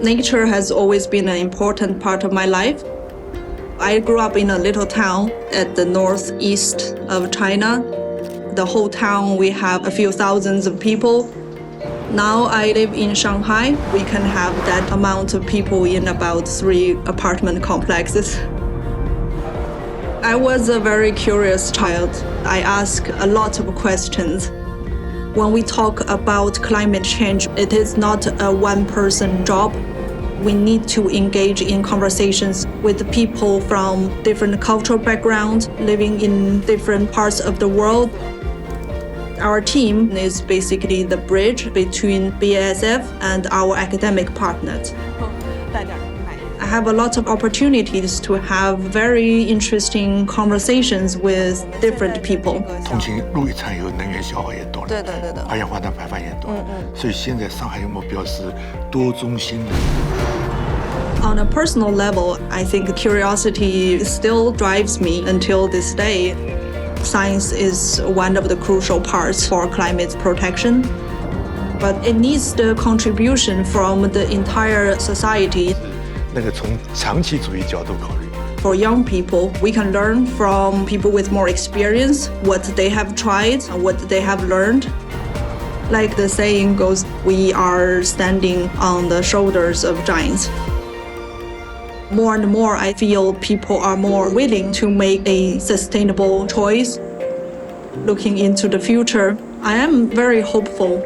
Nature has always been an important part of my life. I grew up in a little town at the northeast of China. The whole town, we have a few thousands of people. Now I live in Shanghai. We can have that amount of people in about 3 apartment complexes. I was a very curious child. I asked a lot of questions. When we talk about climate change, it is not a one-person job. We need to engage in conversations with people from different cultural backgrounds, living in different parts of the world. Our team is basically the bridge between BASF and our academic partners. I have a lot of opportunities to have very interesting conversations with different people. 通勤路一餐以后，能源消耗也多了，二氧化碳排放也多了，所以现在上海的目标是多中心的。On a personal level, I think curiosity still drives me until this day. Science is one of the crucial parts for climate protection, but it needs the contribution from the entire society. 那个从长期主义角度考虑。For young people, we can learn from people with more experience, what they have tried, what they have learned. Like the saying goes, we are standing on the shoulders of giants. More and more, I feel people are more willing to make a sustainable choice. Looking into the future, I am very hopeful.